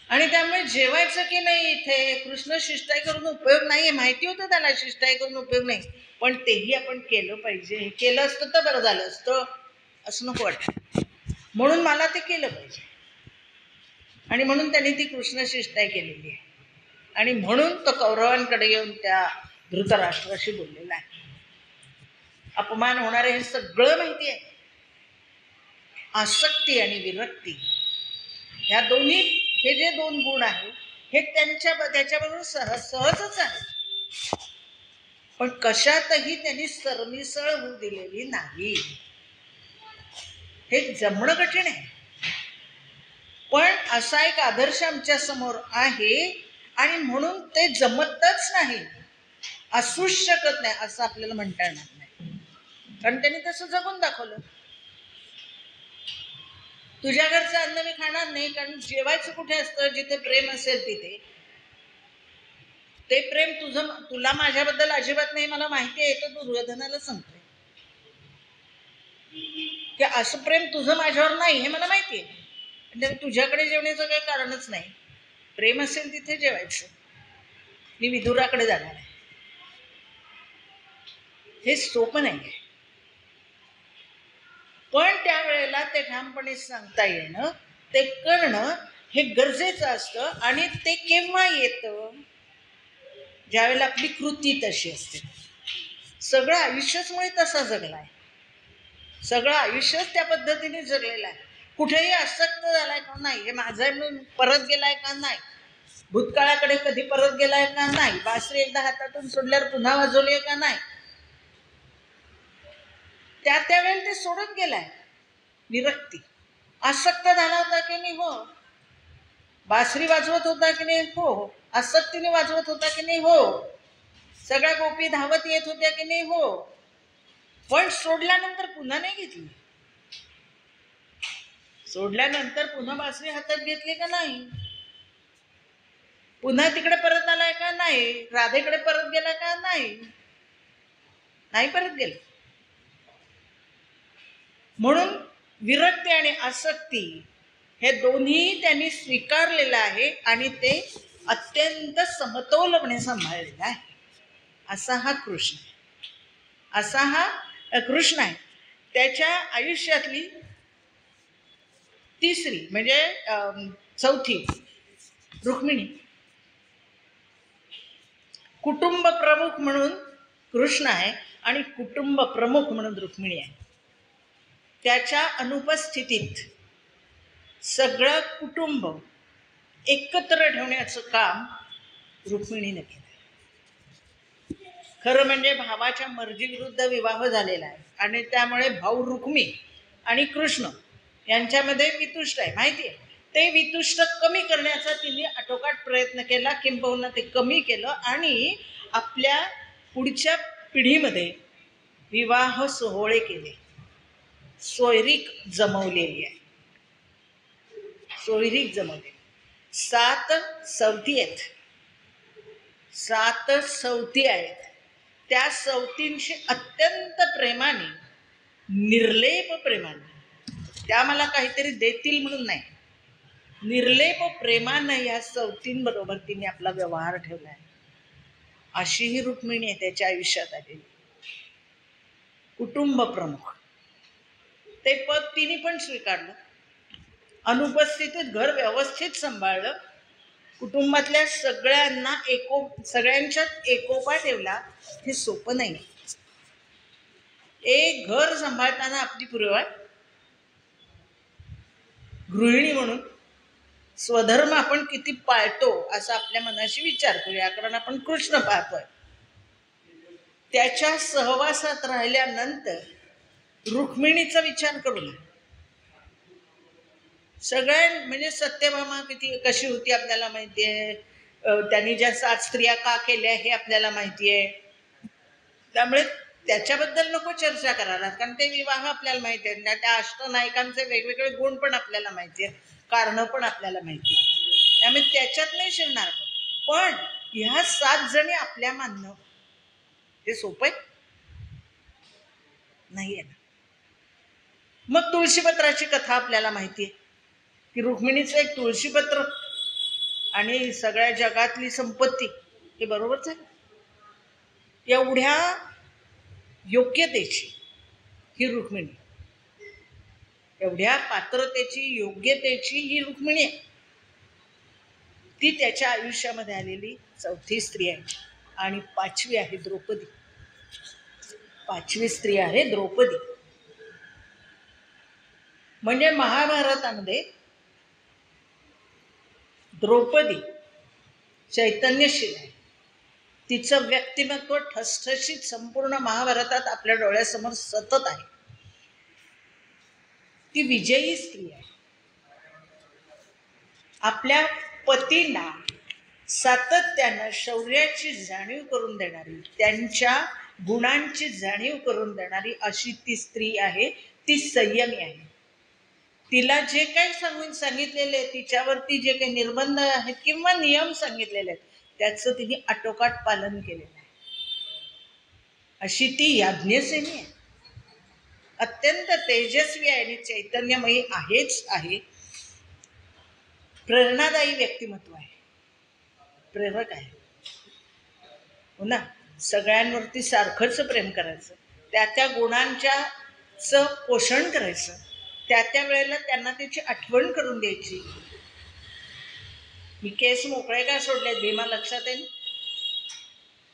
आणि त्यामुळे जेवायचं की नाही इथे कृष्ण शिष्टाई करून उपयोग नाहीये, माहिती होतं त्याला शिष्टाई करून उपयोग नाही, पण तेही आपण केलं पाहिजे. हे केलं असतं तर बरं झालं असतं असं नको वाटतं, म्हणून मला ते केलं पाहिजे. आणि म्हणून त्यांनी ती कृष्ण शिष्टाई केलेली आहे. आणि म्हणून तो कौरवांकडे येऊन त्या धृतराष्ट्राशी बोललेला आहे. अपमान होणारे हे सगळं माहिती आहे. आसक्ती आणि विरक्ती ह्या दोन्ही, हे जे 2 गुण आहेत हे त्याच्याबरोबर सहजच आहे, पण कशातही त्यांनी सरमिसळ होऊ दिलेली नाही. हे जमणं कठीण आहे, पण असा एक आदर्श आमच्या समोर आहे आणि म्हणून ते जमतच नाही, असूच शकत नाही असं आपल्याला म्हणता येणार नाही, कारण त्यांनी तसं जगून दाखवलं. तुझ्या घरचं अन्न मी खाणार नाही, कारण जेवायचं कुठे असतं, जिथे प्रेम असेल तिथे. ते प्रेम तुला माझ्याबद्दल अजिबात नाही मला माहिती आहे, तर तू दुर्योधनाला सांगतोय की असं प्रेम तुझं माझ्यावर नाही हे मला माहिती आहे, म्हणजे तुझ्याकडे जेवण्याचं काही कारणच नाही. प्रेम असेल तिथे जेवायचं, मी विदुराकडे जाणार आहे. हे सोपं नाही, पण त्यावेळेला ते ठामपणे सांगता येणं, ते करणं हे गरजेचं असतं. आणि ते केव्हा येतं, ज्यावेळेला आपली कृती तशी असते. सगळं आयुष्यच मुळे तसा जगला आहे. सगळं आयुष्यच त्या पद्धतीने जगलेलं आहे. कुठेही आसक्त झालाय का नाही, हे माझं मी परत गेलाय का नाही, भूतकाळाकडे कधी परत गेलाय का नाही, बासरी एकदा हातातून सोडल्यावर पुन्हा वाजवली का नाही, त्यावेळेला ते सोडत गेलाय. विरक्ती. आसक्त झाला होता की नाही? हो. बासरी वाजवत होता की नाही? हो. आसक्तीने वाजवत होता की नाही? हो. सगळ्या गोपी धावत येत होत्या की नाही? हो. पण सोडल्यानंतर पुन्हा नाही घेतली. सोडल्यानंतर पुन्हा बासरी हातात घेतली का नाही? पुन्हा तिकडे परत आलाय का नाही? राधेकडे परत गेला का नाही? नाही परत गेला. म्हणून विरक्ती आणि आसक्ती हे दोन्ही त्यांनी स्वीकारलेलं आहे आणि ते अत्यंत समतोलपणे सांभाळलेलं आहे. असा हा कृष्ण आहे. त्याच्या आयुष्यातली तिसरी म्हणजे चौथी रुक्मिणी. कुटुंब प्रमुख म्हणून कृष्ण आहे आणि कुटुंब प्रमुख म्हणून रुक्मिणी आहे. त्याच्या अनुपस्थितीत सगळं कुटुंब एकत्र ठेवण्याचं काम रुक्मिणीने केलं. खरं म्हणजे भावाच्या मर्जीविरुद्ध विवाह झालेला आहे आणि त्यामुळे भाऊ रुक्मी आणि कृष्ण यांच्यामध्ये वितुष्ट आहे, माहिती आहे. ते वितुष्ट कमी करण्याचा तिने आटोकाट प्रयत्न केला, किंबहुना ते कमी केलं आणि आपल्या पुढच्या पिढीमध्ये विवाह सोहळे केले. सोयरीक जमवलेली आहे. 7 सवती आहेत. त्या सवतींशी अत्यंत प्रेमाने, निर्लेप प्रेमाने, त्या मला काहीतरी देतील म्हणून नाही, निर्लेप प्रेमानं या सवतींबरोबर तिने आपला व्यवहार ठेवला आहे. अशी ही रुक्मिणी आहे त्याच्या आयुष्यात आलेली. कुटुंब प्रमुख ते पद तिने पण स्वीकारलं. अनुपस्थितीत घर व्यवस्थित सांभाळलं. कुटुंबातल्या सगळ्यांच्यात एकोपा ठेवला. हे सोपं नाही. एक घर सांभाळताना आपली पूर्वज गृहिणी म्हणून स्वधर्म आपण किती पाळतो असा आपल्या मनाशी विचार करूया, कारण आपण कृष्ण पाहतोय. त्याच्या सहवासात राहिल्यानंतर रुक्मिणीचा विचार करू नये. म्हणजे सत्यभामा कशी होती आपल्याला माहिती आहे. त्यांनी ज्या 7 स्त्रिया का केल्या हे आपल्याला माहिती आहे. त्यामुळे त्याच्याबद्दल नको चर्चा करायला, कारण ते विवाह आपल्याला माहिती आहे. त्या अष्टनायकांचे वेगवेगळे गुण पण आपल्याला माहिती आहेत, कारणं पण आपल्याला माहिती आहे. त्यामुळे त्याच्यात नाही शिरणार. पण ह्या 7 जणी आपल्या मानणं हे सोपं नाही आहे ना. मग तुळशीपत्राची कथा आपल्याला माहिती आहे की रुक्मिणीचं एक तुळशीपत्र आणि सगळ्या जगातली संपत्ती, हे बरोबरच आहे. एवढ्या योग्यतेची ही रुक्मिणी, एवढ्या पात्रतेची, योग्यतेची ही रुक्मिणी आहे. ती त्याच्या आयुष्यामध्ये आलेली 4थी स्त्री आहे. आणि 5वी आहे द्रौपदी. 5वी स्त्री आहे द्रौपदी. म्हणजे महाभारतामध्ये द्रौपदी चैतन्यशील आहे. तिचं व्यक्तिमत्व ठसठशीत संपूर्ण महाभारतात आपल्या डोळ्यासमोर सतत आहे. ती विजयी स्त्री आहे. आपल्या पतीला सातत्यानं शौर्याची जाणीव करून देणारी, त्यांच्या गुणांची जाणीव करून देणारी अशी ती स्त्री आहे. ती संयमी आहे. तिला जे काही सांगितलेले, तिच्यावरती जे काही निर्बंध आहेत किंवा नियम सांगितलेले आहेत, त्याचं तिने आटोकाट पालन केलेलं आहे. अशी ती याज्ञसेनी आहे. अत्यंत तेजस्वी आहे आणि चैतन्यमयी आहे. प्रेरणादायी व्यक्तिमत्व आहे. प्रेरक आहे. हो ना. सगळ्यांवरती सारखंच प्रेम करायचं, त्या गुणांच्या पोषण करायचं, त्या वेळेला त्यांना त्याची आठवण करून द्यायची. मी केस मोकळे का सोडलेत भीमा, लक्षात आहे.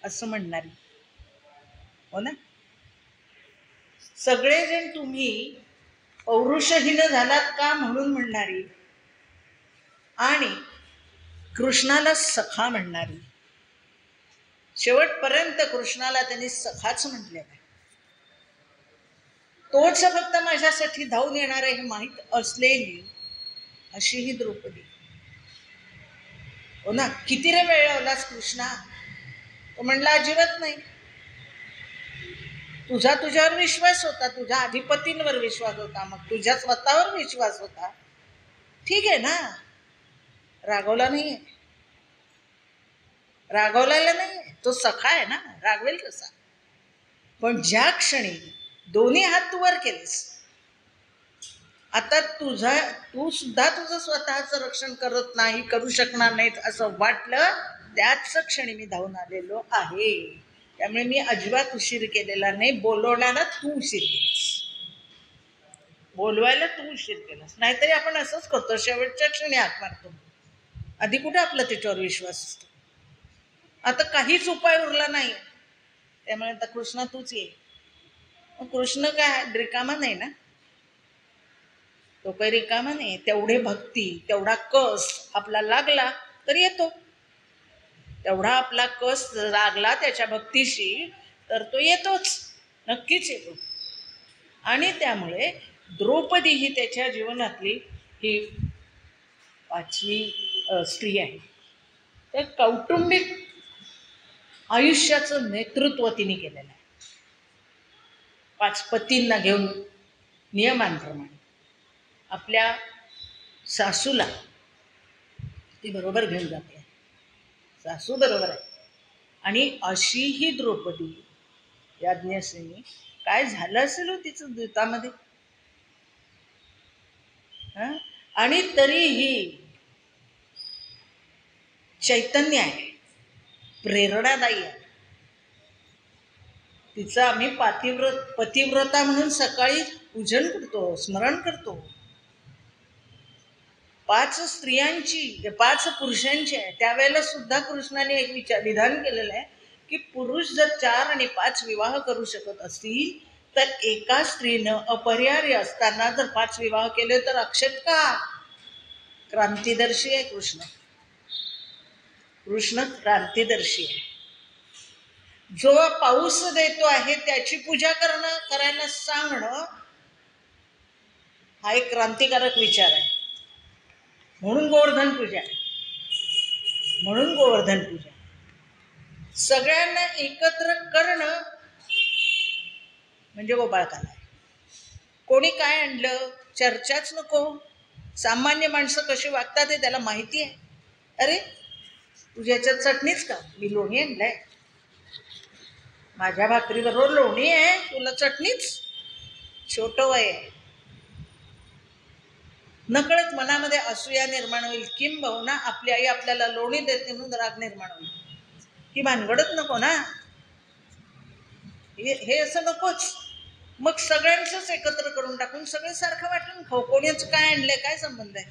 असं म्हणणारी, हो ना. सगळेजण तुम्ही पौरुषहीन झालात का म्हणून म्हणणारी, आणि कृष्णाला सखा म्हणणारी. शेवटपर्यंत कृष्णाला त्यांनी सखाच म्हटलेलं आहे. तोच फक्त माझ्यासाठी धावून येणार आहे हे माहीत असलेली अशी ही द्रौपदी, हो ना. किती रे वेळ लावलास कृष्णा? तो म्हणला अजिबात नाही. तुझा तुझ्यावर विश्वास होता, तुझ्या अधिपतींवर विश्वास होता, मग तुझ्या स्वतःवर विश्वास होता. ठीक आहे ना, रागवला नाहीये, रागवलेला नाही. तो सखा आहे ना, रागवेल कसा? पण ज्या क्षणी दोन्ही हात तू वर केलेस, आता तू सुद्धा तुझं स्वतःचं रक्षण करत नाही, करू शकणार नाहीत असं वाटलं, त्याच क्षणी मी धावून आलेलो आहे. त्यामुळे मी अजिबात उशीर केलेला नाही. बोलवण्याला तू उशीर केलास, बोलवायला तू उशीर केलास. नाहीतरी आपण असंच करतो, शेवटच्या क्षणी हाक मारतो. आधी कुठे आपला त्याच्यावर विश्वास असतो. आता काहीच उपाय उरला नाही, त्यामुळे आता कृष्णा तूच ये. कृष्ण काय रिकामा नाही ना, तो काही रिकामा नाही. तेवढे भक्ती, तेवढा कस आपला लागला तर येतो. तेवढा आपला कस लागला त्याच्या भक्तीशी तर तो येतोच, नक्कीच येतो. आणि त्यामुळे द्रौपदी ही त्याच्या जीवनातली ही 5वी स्त्री आहे. तर कौटुंबिक आयुष्याचं नेतृत्व तिने केलेलं आहे. 5 पतींना घेऊन नियमांप्रमाणे आपल्या सासूला ती बरोबर घेऊन जाते. सासू बरोबर आहे. आणि अशी ही द्रौपदी याज्ञसेनी, काय झालं असेल हो तिचं दूतामध्ये, आणि तरीही चैतन्य आहे, प्रेरणादायी आहे. तिचं आम्ही पतिव्रता म्हणून सकाळी पूजन करतो, स्मरण करतो. 5 स्त्रियांची, 5 पुरुषांची आहे. त्यावेळेला सुद्धा कृष्णाने एक विधान केलेलं आहे की पुरुष जर 4 आणि 5 विवाह करू शकत असतील तर एका स्त्रीनं अपरिहार्य असताना जर 5 विवाह केले तर आक्षेप का? क्रांतिदर्शी आहे कृष्ण. कृष्ण क्रांतिदर्शी आहे. जो पाऊस देतो आहे त्याची पूजा करायला सांगणं हा एक क्रांतिकारक विचार आहे. म्हणून गोवर्धन पूजा आहे. म्हणून गोवर्धन पूजा सगळ्यांना एकत्र करणं म्हणजे गोपाळकाला. कोणी काय आणलं चर्चाच नको. सामान्य माणसं कशी वागतात हे त्याला माहिती आहे. अरे तुझ्या याच्यात चटणीच का? मी लोणी आणलंय. माझ्या भाकरीबरोबर लोणी आहे, तुला चटणीच? छोटं वय आहे. नकळत मनामध्ये असूया निर्माण होईल. किंबहुना आपली आई आपल्याला लोणी देते म्हणून राग निर्माण होईल. ही भानगडच नको ना, हे असं नकोच. मग सगळ्यांचंच एकत्र करून टाकून सगळे सारखं वाटून खाऊ. कोणीच काय आणलंय, काय संबंध आहे?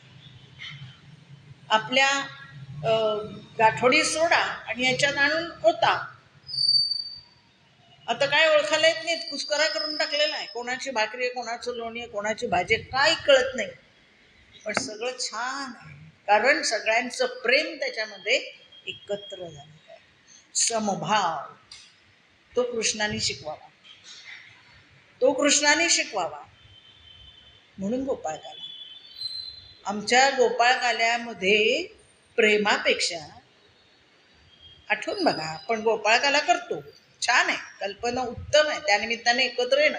आपल्या गाठोडी सोडा आणि याच्यात आणून होता. आता काय ओळखायला येत नाहीत, कुस्करा करून टाकलेला आहे. कोणाची भाकरी आहे, कोणाचं लोणी आहे, कोणाची भाजी आहे, काय कळत नाही. पण सगळं छान आहे, कारण सगळ्यांचं प्रेम त्याच्यामध्ये एकत्र झालं आहे. समभाव तो कृष्णाने शिकवावा, तो कृष्णाने शिकवावा. म्हणून गोपाळकाला, आमच्या गोपाळकाल्यामध्ये प्रेमापेक्षा, आठवून बघा आपण गोपाळकाला करतो, छान आहे, कल्पना उत्तम आहे. त्यानिमित्ताने एकत्र येणं.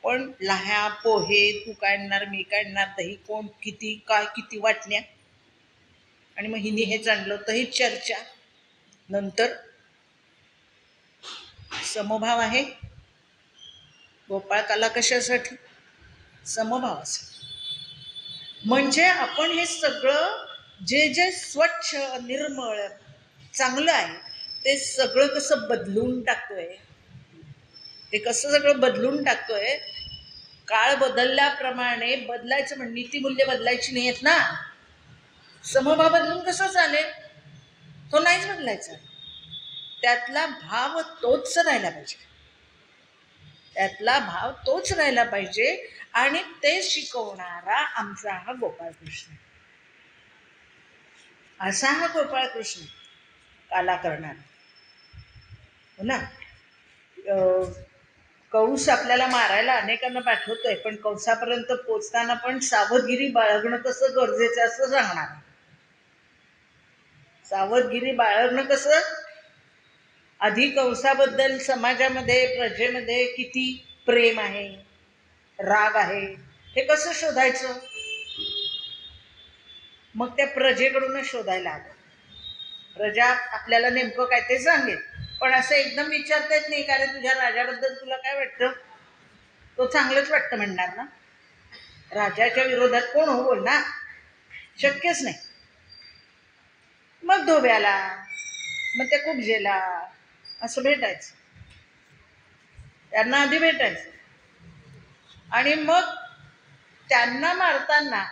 पण लाह्या पोहे, तू काढणार मी काढणार, दही कोण किती काय किती वाटण्या, आणि मग हिने हेच आणलं तर ही चर्चा. नंतर समभाव आहे गोपाळकाला कशासाठी? समभावासाठी. म्हणजे आपण हे सगळं जे जे स्वच्छ निर्मळ चांगलं आहे ते सगळं कसं बदलून टाकतोय. ते कसं सगळं बदलून टाकतोय. काळ बदलल्याप्रमाणे बदलायचं, म्हणजे नीतिमूल्य बदलायची नाही आहेत ना. समभाव बदलून कसं चालेल? तो नाहीच बदलायचा. त्यातला भाव तोच राहिला पाहिजे, त्यातला भाव तोच राहिला पाहिजे. आणि ते शिकवणारा आमचा हा गोपाळकृष्ण, असा हा गोपाळकृष्ण काला करणारा. हो ना. कंस आपल्याला मारायला अनेकांना पाठवतोय, पण कंसापर्यंत पोचताना पण सावधगिरी बाळगणं कसं गरजेचं असं सांगणार. सावधगिरी बाळगणं कसं. आधी कंसाबद्दल समाजामध्ये प्रजेमध्ये किती प्रेम आहे, राग आहे, हे कसं शोधायचं. मग त्या प्रजेकडूनच शोधायला हवं. प्रजा आपल्याला नेमकं काय ते सांगेल, पण असं एकदम विचारता येत नाही. कारण तुझ्या राजाबद्दल तुला काय वाटतं, तो चांगलंच वाटतं म्हणणार ना. राजाच्या विरोधात कोण हो बोलणार, शक्यच नाही. मग धोब्याला, मग त्या कुबजेला असं भेटायचं, त्यांना आधी भेटायचं. आणि मग त्यांना मारताना,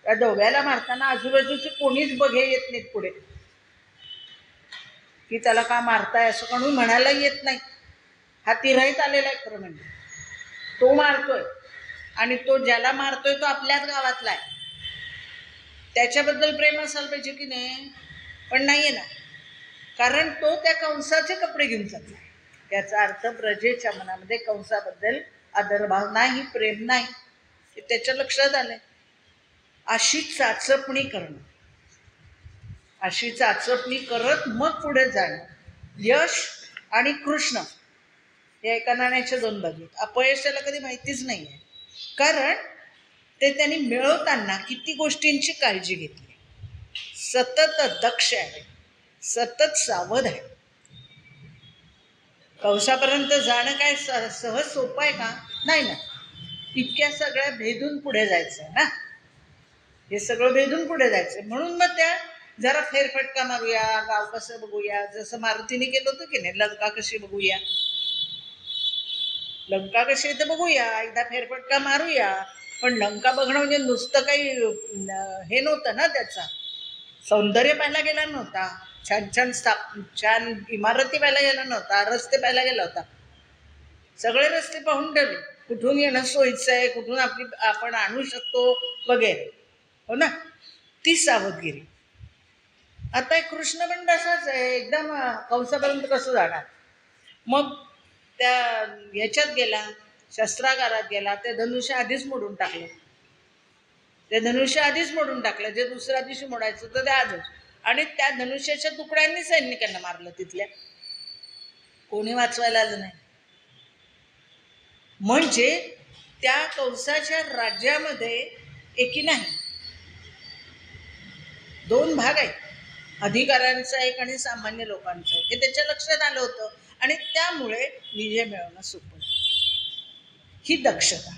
त्या धोब्याला मारताना आजूबाजूचे कोणीच बघे येत नाहीत पुढे, की त्याला का मारताय असं कोणी म्हणायला येत नाही. हा तिराईत आलेला आहे खरं म्हणजे. तो मारतोय आणि तो ज्याला मारतोय तो आपल्याच गावातला आहे, त्याच्याबद्दल प्रेम असायला पाहिजे की नाही. पण नाहीये ना, कारण तो त्या कंसाचे कपडे घेऊन चालला. त्याचा अर्थ प्रजेच्या मनामध्ये कंसाबद्दल आदरभाव नाही, प्रेम नाही, हे त्याच्या लक्षात आलंय. अशी चाचपणी करणं, अशी चाचपणी करत मग पुढे जाणं. यश आणि कृष्ण हे एका नाण्याच्या दोन बाजू. अपयशाला कधी माहितीच नाही आहे, कारण ते त्यांनी मिळवताना किती गोष्टींची काळजी घेतली, सतत दक्ष आहे, सतत सावध आहे. कंसापर्यंत जाणं काय सहज सोपं आहे का, नाही ना. इतक्या सगळ्या भेदून पुढे जायचं ना, हे सगळं भेदून पुढे जायचं. म्हणून मग त्या जरा फेरफटका मारूया, गाव कसं बघूया, जसं मारुतीने केलं होतं की नाही, लंका कशी बघूया, लंका कशी आहे ते बघूया, एकदा फेरफटका मारूया. पण लंका बघणं म्हणजे नुसतं काही हे नव्हतं ना, त्याचा सौंदर्य पाहायला गेला नव्हता, छान छान छान इमारती पाहायला गेला नव्हता, रस्ते पाहायला गेला होता. सगळे रस्ते पाहून ठेवले, कुठून येणं सोयीचं आहे, कुठून आपण आणू शकतो वगैरे. हो ना, ती सावधगिरी. आता एक कृष्ण पण तसाच आहे, एकदम कंसापर्यंत कसं जाणार. मग त्या ह्याच्यात गेला, शस्त्रागारात गेला, ते धनुष्य आधीच मोडून टाकलं, ते धनुष्य आधीच मोडून टाकलं, जे दुसऱ्या दिवशी मोडायचं होतं ते आजच. आणि त्या धनुष्याच्या तुकड्यांनी सैनिकांना मारलं, तिथल्या कोणी वाचवायला आलं नाही. म्हणजे त्या कंसाच्या राज्यामध्ये एकी नाही, दोन भाग आहेत, अधिकाऱ्यांचा एक आणि सामान्य लोकांचा एक, हे त्याच्या लक्षात आलं होतं. आणि त्यामुळे विजय मिळवणं सोपं. ही दक्षता,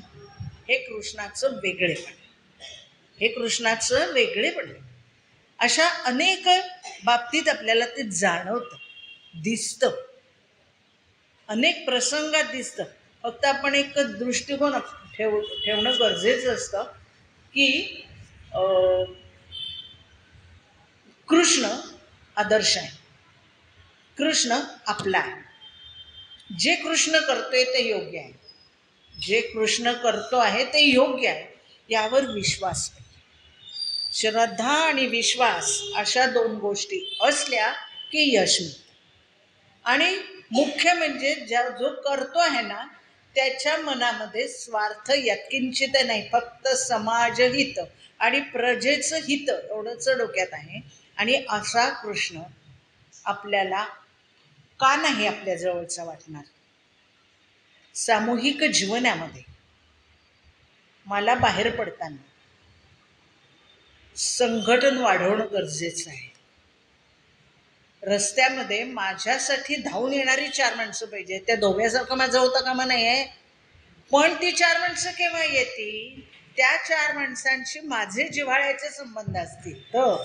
हे कृष्णाचं वेगळेपण, हे कृष्णाचं वेगळेपण. अशा अनेक बाबतीत आपल्याला ते जाणवतं, दिसतं, अनेक प्रसंगात दिसतं. फक्त आपण एक दृष्टिकोन ठेवणं गरजेचं असतं की कृष्ण आदर्श आहे, कृष्ण आपला आहे, जे कृष्ण करतोय ते योग्य आहे, जे कृष्ण करतो आहे ते योग्य आहे, यावर विश्वास. श्रद्धा आणि विश्वास अशा दोन गोष्टी असल्या की यश मिळतं. आणि मुख्य म्हणजे जो करतो आहे ना, त्याच्या मनामध्ये स्वार्थ यत्किंचित नाही, फक्त समाजहित आणि प्रजेचं हित एवढंच डोक्यात आहे. आणि असा कृष्ण आपल्याला का नाही आपल्या जवळचा वाटणार. सामूहिक जीवनामध्ये मला बाहेर पडताना संघटन वाढवणं गरजेचं आहे. रस्त्यामध्ये माझ्यासाठी धावून येणारी 4 माणसं पाहिजे. त्या धोब्यासारखं माझं होतं कामा नाही आहे. पण ती 4 माणसं केव्हा येतील, त्या 4 माणसांशी माझे जिव्हाळ्याचे संबंध असतील तर,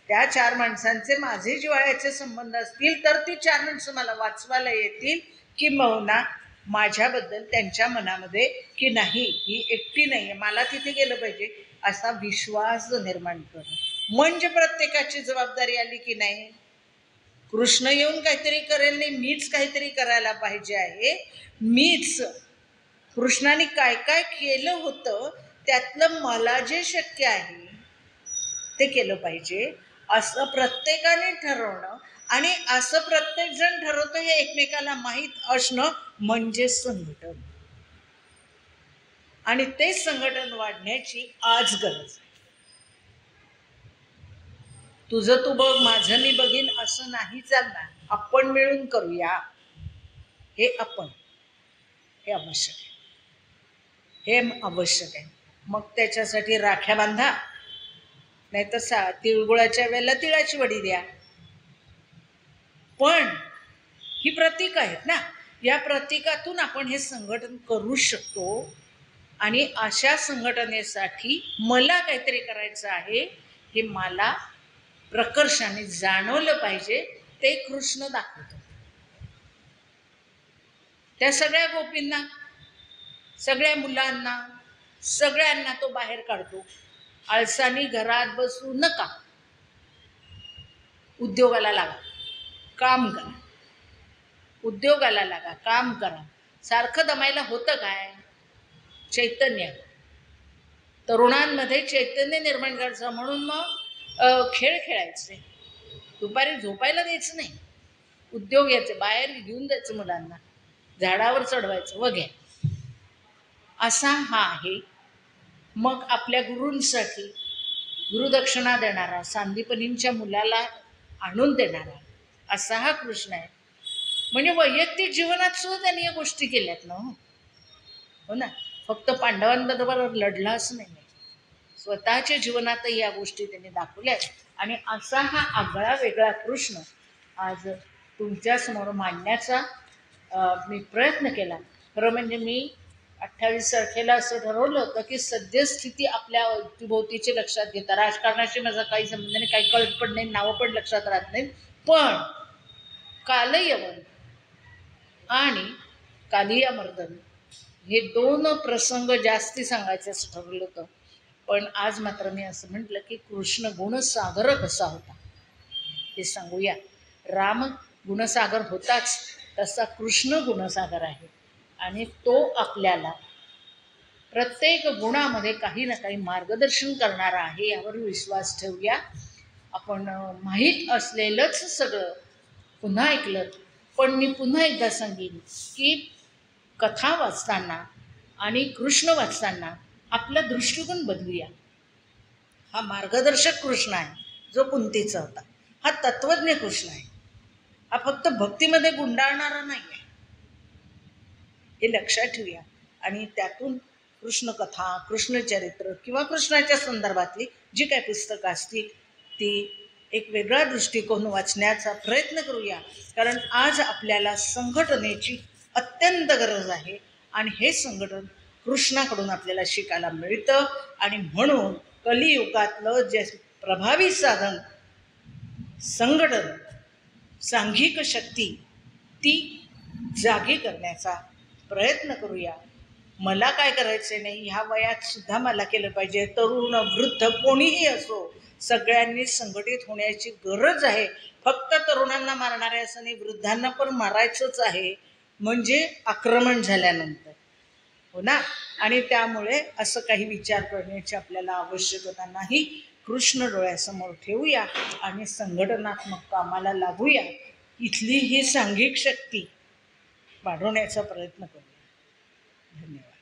त्या 4 माणसांचे माझे जिव्हाळ्याचे संबंध असतील तर ती 4 माणसं मला वाचवायला येतील. किंबहुना माझ्याबद्दल त्यांच्या मनामध्ये की नाही ही एकटी नाहीये, मला तिथे गेलं पाहिजे असा विश्वास निर्माण करणं. म्हणजे प्रत्येकाची जबाबदारी आली की नाही, कृष्ण येऊन काहीतरी करेल नाही, मीच काहीतरी करायला पाहिजे आहे. मीच कृष्णाने काय काय केलं होतं त्यातलं मला जे शक्य आहे ते केलं पाहिजे असं प्रत्येकाने ठरवणं. आणि असं प्रत्येक जण ठरवतं हे एकमेकाला माहीत असणं म्हणजे संघटन. आणि ते संघटन वाढण्याची आज गरज आहे. तुझं तू बघ, माझं मी बघीन असं नाही चालणार. आपण मिळून करूया. हे हे आवश्यक आहे. हे आवश्यक आहे. मग त्याच्यासाठी राख्या बांधा, नाहीतर तिळगुळाच्या वेळेला तिळाची वडी द्या. पण ही प्रतीक आहेत ना, या प्रतीकातून आपण हे संघटन करू शकतो. आणि अशा संघटनेसाठी मला काहीतरी करायचं आहे हे मला प्रकर्षाने जाणवलं पाहिजे. ते कृष्ण दाखवतो. त्या सगळ्या गोपींना, सगळ्या मुलांना, सगळ्यांना तो बाहेर काढतो. आळसानी घरात बसू नका, उद्योगाला लागा, काम करा. उद्योगाला लागा, काम करा. सारखं दमायला होतं काय? चैतन्य, तरुणांमध्ये चैतन्य निर्माण करायचं. म्हणून मग खेळ खेळायचे, दुपारी झोपायला द्यायचं नाही, उद्योग यायचे, बाहेर घेऊन जायचं मुलांना, झाडावर चढवायचं वगैरे. असा हा आहे. मग आपल्या गुरूंसाठी गुरुदक्षिणा देणारा, सांदीपनींच्या मुलाला आणून देणारा असा हा कृष्ण आहे. म्हणजे वैयक्तिक जीवनात सुद्धा त्यांनी या गोष्टी केल्यात ना. हो ना. फक्त पांडवांबरोबर लढला असं नाही, स्वतःच्या जीवनातही या गोष्टी त्यांनी दाखवल्यात. आणि असा हा आगळा वेगळा कृष्ण आज तुमच्यासमोर मांडण्याचा मी प्रयत्न केला. खरं म्हणजे मी 28 तारखेला असं ठरवलं होतं की सद्यस्थिती आपल्या अवतीभोवतीची लक्षात घेता, राजकारणाशी माझा काही संबंध नाही, काही कळत पण नाही, नावं पण लक्षात राहत नाहीत, पण कालयवन आणि कालियामर्दन हे 2 प्रसंग जास्ती सांगायचे असं ठरवलं होतं. पण आज मात्र मी असं म्हटलं की कृष्ण गुणसागर कसा होता हे सांगूया. राम गुणसागर होताच, तसा कृष्ण गुणसागर आहे. आणि तो आपल्याला प्रत्येक गुणामध्ये काही ना काही मार्गदर्शन करणारा आहे, यावर विश्वास ठेवूया. आपण माहीत असलेलंच सगळं पुन्हा ऐकलं. पण मी पुन्हा एकदा सांगेन की कथा वाचताना आणि कृष्ण वाचताना आपला दृष्टिकोन बदलूया. हा मार्गदर्शक कृष्ण आहे जो कुंतीचा होता. हा तत्वज्ञ कृष्ण आहे. हा फक्त भक्तीमध्ये गुंडाळणारा नाही आहे, हे लक्षात ठेवूया. आणि त्यातून कृष्णकथा, कृष्णचरित्र किंवा कृष्णाच्या संदर्भातली जी काही पुस्तकं असतील ती एक वेगळा दृष्टिकोन वाचण्याचा प्रयत्न करूया. कारण आज आपल्याला संघटनेची अत्यंत गरज आहे. आणि हे संघटन कृष्णाकडून आपल्याला शिकायला मिळतं. आणि म्हणून कलियुगातलं जे प्रभावी साधन संघटन, सांघिक शक्ती, ती जागी करण्याचा प्रयत्न करूया. मला काय करायचे नाही, ह्या वयात सुद्धा मला केलं पाहिजे. तरुण वृद्ध कोणीही असो, सगळ्यांनी संघटित होण्याची गरज आहे. फक्त तरुणांना मारणारे असं नाही, वृद्धांना पण मारायचंच आहे, म्हणजे आक्रमण झाल्यानंतर. हो ना. आणि त्यामुळे असं काही विचार करण्याची आपल्याला आवश्यकता नाही. कृष्ण डोळ्यासमोर ठेवूया आणि संघटनात्मक कामाला लागूया. इथली ही सांघिक शक्ती वाढवण्याचा प्रयत्न करूया. धन्यवाद.